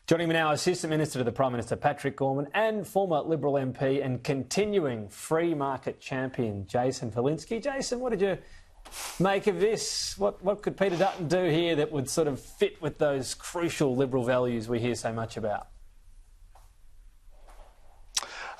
Joining me now, Assistant Minister to the Prime Minister, Patrick Gorman, and former Liberal MP and continuing free market champion, Jason Falinski. Jason, what did you make of this? What could Peter Dutton do here that would sort of fit with those crucial Liberal values we hear so much about?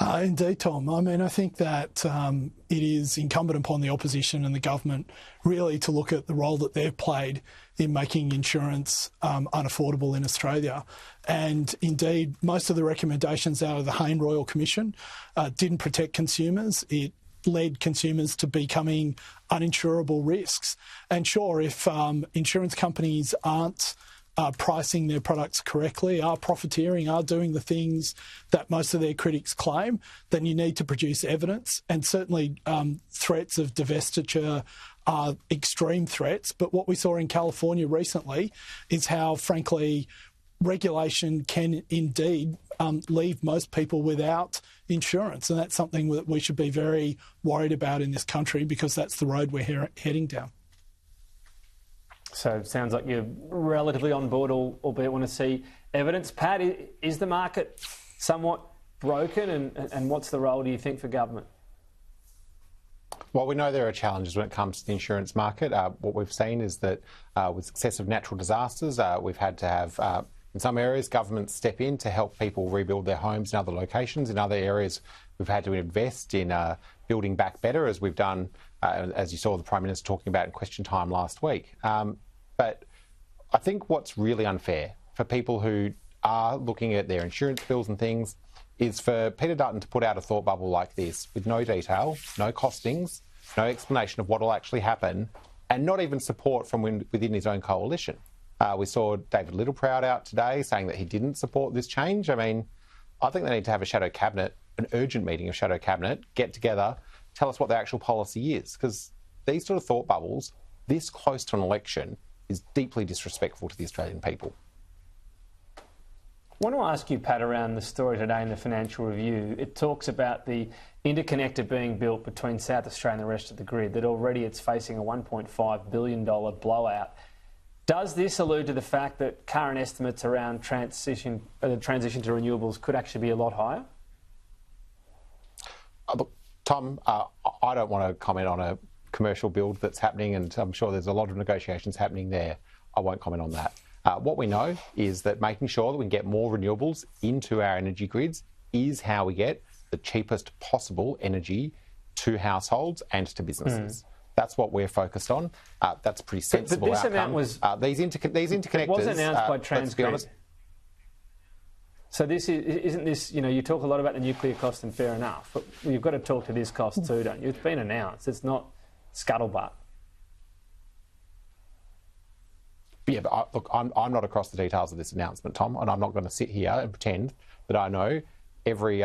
Indeed, Tom. I mean, I think that it is incumbent upon the opposition and the government really to look at the role that they've played in making insurance unaffordable in Australia. And indeed, most of the recommendations out of the Hayne Royal Commission didn't protect consumers. It led consumers to becoming uninsurable risks. And sure, if insurance companies aren't pricing their products correctly, are profiteering, are doing the things that most of their critics claim, then you need to produce evidence. And certainly threats of divestiture are extreme threats. But what we saw in California recently is how, frankly, regulation can indeed leave most people without insurance. And that's something that we should be very worried about in this country, because that's the road we're heading down. So it sounds like you're relatively on board, albeit want to see evidence. Pat, is the market somewhat broken, and what's the role, do you think, for government? Well, we know there are challenges when it comes to the insurance market. What we've seen is that with successive natural disasters, we've had to have, in some areas, governments step in to help people rebuild their homes in other locations. In other areas, we've had to invest in building back better, as we've done, as you saw the Prime Minister talking about in question time last week. But I think what's really unfair for people who are looking at their insurance bills and things is for Peter Dutton to put out a thought bubble like this with no detail, no costings, no explanation of what will actually happen, and not even support from within his own coalition. We saw David Littleproud out today saying that he didn't support this change. I mean, I think they need to have a shadow cabinet, an urgent meeting of shadow cabinet, get together, tell us what the actual policy is, because these sort of thought bubbles, this close to an election, is deeply disrespectful to the Australian people. I want to ask you, Pat, around the story today in the Financial Review. It talks about the interconnector being built between South Australia and the rest of the grid, that already it's facing a $1.5 billion blowout. Does this allude to the fact that current estimates around the transition to renewables could actually be a lot higher? Look, Tom, I don't want to comment on a commercial build that's happening, and I'm sure there's a lot of negotiations happening there. I won't comment on that. What we know is that making sure that we can get more renewables into our energy grids is how we get the cheapest possible energy to households and to businesses. That's what we're focused on. That's a pretty sensible but this outcome. Amount was, these interconnectors... It was announced by Transgrid. So this isn't this, you talk a lot about the nuclear cost, and fair enough, but you've got to talk to this cost too, don't you? It's been announced. It's not scuttlebutt. Yeah, but look, I'm not across the details of this announcement, Tom, and I'm not going to sit here and pretend that I know every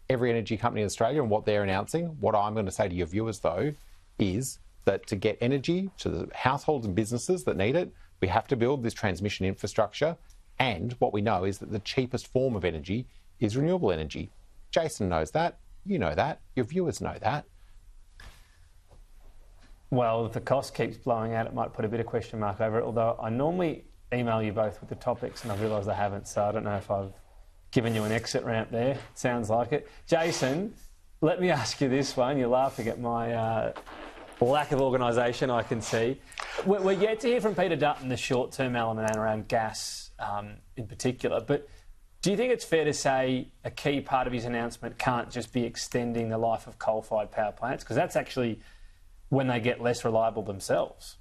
energy company in Australia and what they're announcing. What I'm going to say to your viewers, though, is that to get energy to the households and businesses that need it, we have to build this transmission infrastructure. And what we know is that the cheapest form of energy is renewable energy. Jason knows that. You know that. Your viewers know that. Well, if the cost keeps blowing out, it might put a bit of question mark over it, although I normally email you both with the topics, and I've realised I haven't, so I don't know if I've given you an exit ramp there. Sounds like it. Jason, let me ask you this one. You're laughing at my lack of organisation, I can see. We're yet to hear from Peter Dutton the short-term element around gas in particular, but do you think it's fair to say a key part of his announcement can't just be extending the life of coal-fired power plants? Because that's actually when they get less reliable themselves.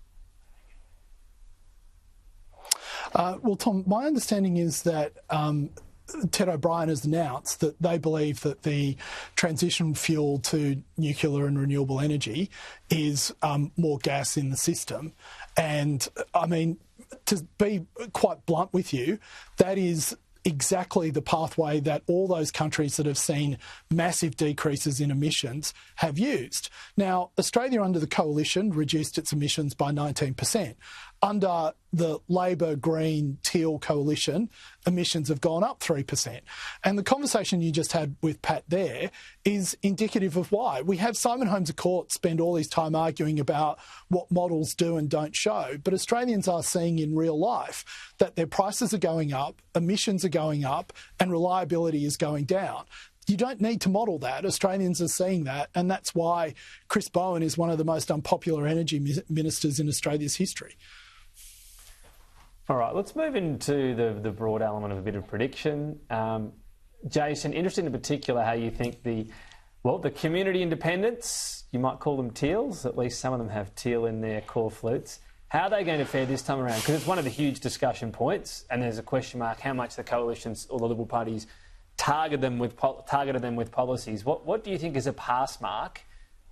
Well, Tom, my understanding is that Ted O'Brien has announced that they believe that the transition fuel to nuclear and renewable energy is more gas in the system. And, I mean, to be quite blunt with you, that is exactly the pathway that all those countries that have seen massive decreases in emissions have used. Now, Australia under the coalition reduced its emissions by 19%. under the Labor, Green, Teal coalition, emissions have gone up 3%. And the conversation you just had with Pat there is indicative of why. We have Simon Holmes à Court spend all his time arguing about what models do and don't show, but Australians are seeing in real life that their prices are going up, emissions are going up, and reliability is going down. You don't need to model that. Australians are seeing that, and that's why Chris Bowen is one of the most unpopular energy ministers in Australia's history. All right, let's move into the broad element of a bit of prediction. Jason, interested in particular how you think the community independents, you might call them Teals, at least some of them have Teal in their corflutes. How are they going to fare this time around? Because it's one of the huge discussion points, and there's a question mark how much the coalitions or the Liberal parties targeted them with policies. What do you think is a pass mark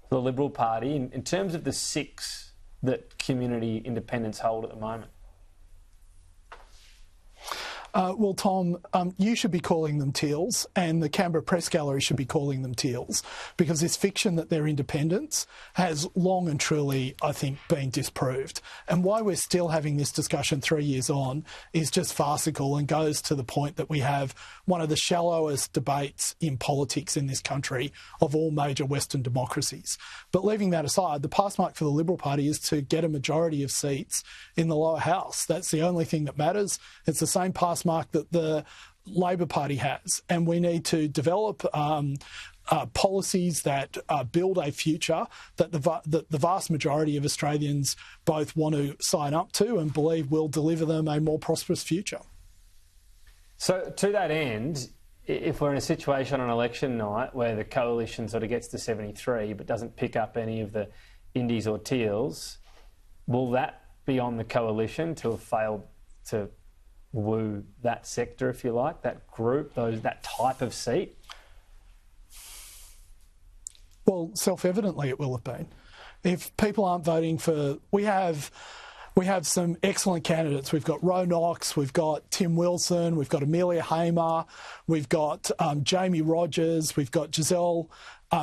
for the Liberal Party in terms of the 6 that community independents hold at the moment? Well, Tom, you should be calling them Teals, and the Canberra Press Gallery should be calling them Teals, because this fiction that they're independents has long and truly, I think, been disproved. And why we're still having this discussion 3 years on is just farcical and goes to the point that we have one of the shallowest debates in politics in this country of all major Western democracies. But leaving that aside, the pass mark for the Liberal Party is to get a majority of seats in the lower house. That's the only thing that matters. It's the same pass mark that the Labor Party has, and we need to develop policies that build a future that the vast majority of Australians both want to sign up to and believe will deliver them a more prosperous future. So to that end, if we're in a situation on election night where the coalition sort of gets to 73 but doesn't pick up any of the Indies or Teals, will that be on the coalition to have failed to woo that sector, if you like, that group, that type of seat? Well, self-evidently it will have been. If people aren't voting for... We have some excellent candidates. We've got Ro Knox, we've got Tim Wilson, we've got Amelia Hamer, we've got Jamie Rogers, we've got Giselle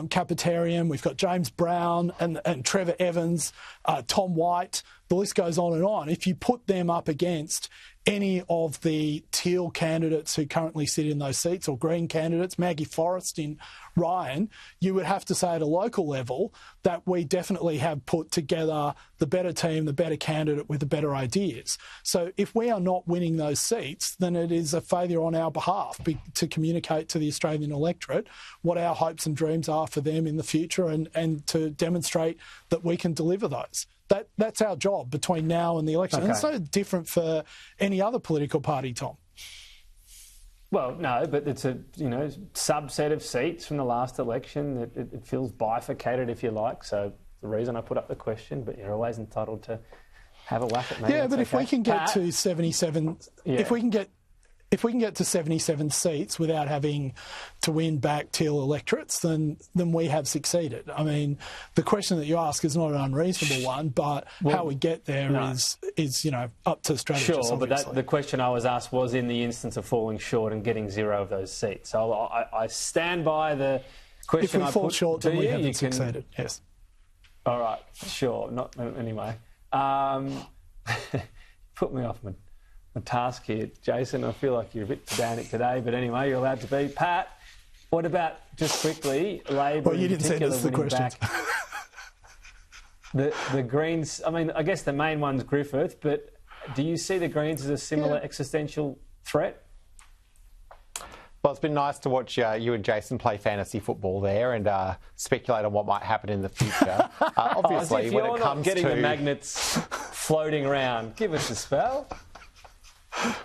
Capitarian, we've got James Brown and Trevor Evans, Tom White. The list goes on and on. If you put them up against any of the Teal candidates who currently sit in those seats, or Green candidates, Maggie Forrest in Ryan, you would have to say at a local level that we definitely have put together the better team, the better candidate with the better ideas. So if we are not winning those seats, then it is a failure on our behalf to communicate to the Australian electorate what our hopes and dreams are for them in the future, and to demonstrate that we can deliver those. That's our job between now and the election. Okay. And it's no different for any other political party, Tom. Well, no, but it's a subset of seats from the last election. It feels bifurcated, if you like. So the reason I put up the question, but you're always entitled to have a whack at me. Yeah, but if we can get to 77, if we can get to 77 seats without having to win back Teal electorates, then we have succeeded. I mean, the question that you ask is not an unreasonable one, but how we get there is up to strategists. Sure, but the question I was asked was in the instance of falling short and getting 0 of those seats. So I stand by the question I put to you. If we fall short, then we haven't succeeded, yes. All right, sure. Not anyway. Put me off my task here, Jason. I feel like you're a bit pedantic today, but anyway, you're allowed to be. Pat, what about, just quickly, Labor? Well, you didn't send us the questions. The Greens, I mean, I guess the main one's Griffith, but do you see the Greens as a similar existential threat? Well, it's been nice to watch you and Jason play fantasy football there and speculate on what might happen in the future. Obviously, when it comes to the magnets floating around, give us a spell.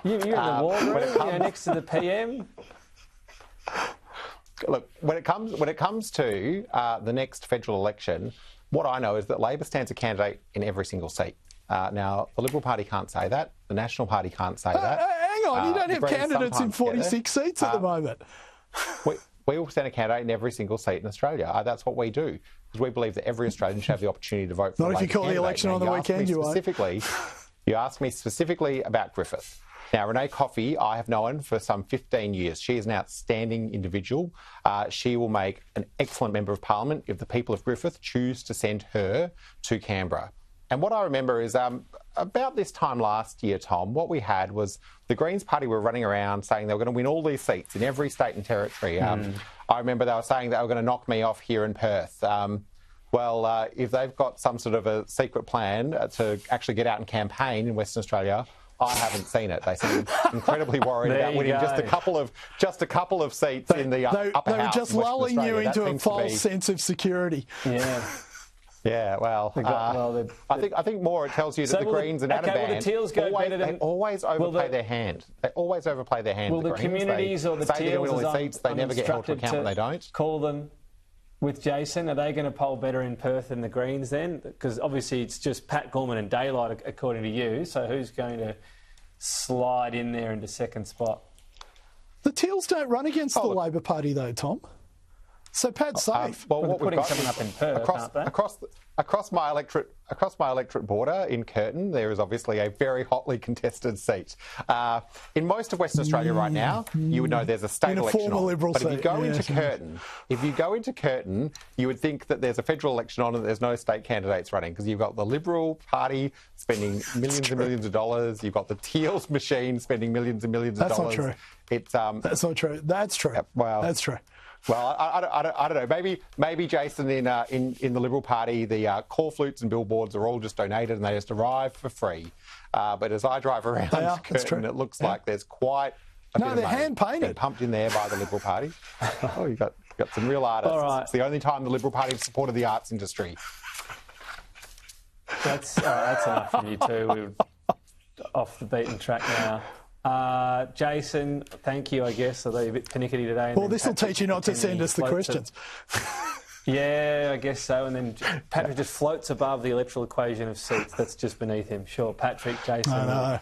You're in the war room, next to the PM. Look, when it comes to the next federal election, what I know is that Labor stands a candidate in every single seat. Now, the Liberal Party can't say that. The National Party can't say that. Hang on, you don't have candidates in 46 seats at the moment. We will stand a candidate in every single seat in Australia. That's what we do, because we believe that every Australian should have the opportunity to vote for a Labor candidate. Not if you call the election on the weekend, you won't. You asked me specifically about Griffith. Now, Renee Coffey, I have known for some 15 years. She is an outstanding individual. She will make an excellent Member of Parliament if the people of Griffith choose to send her to Canberra. And what I remember is about this time last year, Tom, what we had was the Greens Party were running around saying they were going to win all these seats in every state and territory. I remember they were saying they were going to knock me off here in Perth. If they've got some sort of a secret plan to actually get out and campaign in Western Australia, I haven't seen it. They seem incredibly worried about winning just a couple of seats in the upper house. They were just lulling you into a false sense of security. Yeah. Yeah, well, I think more it tells you that the Greens and Adaband they always overplay their hand. They always overplay their hand. Will the communities or the Teals, seats, they never get held to account when they don't. Call them with Jason. Are they going to poll better in Perth than the Greens then? Because obviously it's just Pat Gorman and Daylight, according to you. So who's going to slide in there into second spot? The Teals don't run against the Labor Party though, Tom. So Pat's safe. What we've got someone up in Perth, aren't they? Across my electorate border in Curtin, there is obviously a very hotly contested seat. In most of Western Australia right now, you would know there's a state election on. But if you go into Curtin, you would think that there's a federal election on and there's no state candidates running because you've got the Liberal Party spending millions and millions of dollars. You've got the Teals machine spending millions and millions of dollars. That's not true. That's not true. That's true. That's true. Well, I don't know. Maybe Jason, in the Liberal Party, the corflutes and billboards are all just donated and they just arrive for free. But as I drive around Curtin, it looks like there's quite a bit of money hand painted, pumped in there by the Liberal Party. Oh, you've got some real artists. All right. It's the only time the Liberal Party has supported the arts industry. That's enough from you two. We're off the beaten track now. Jason, thank you, I guess. Although you're a bit pernickety today. Well, this will teach you not to send us the questions. Yeah, I guess so. And then Patrick just floats above the electoral equation of seats. That's just beneath him. Sure, Patrick, Jason. No.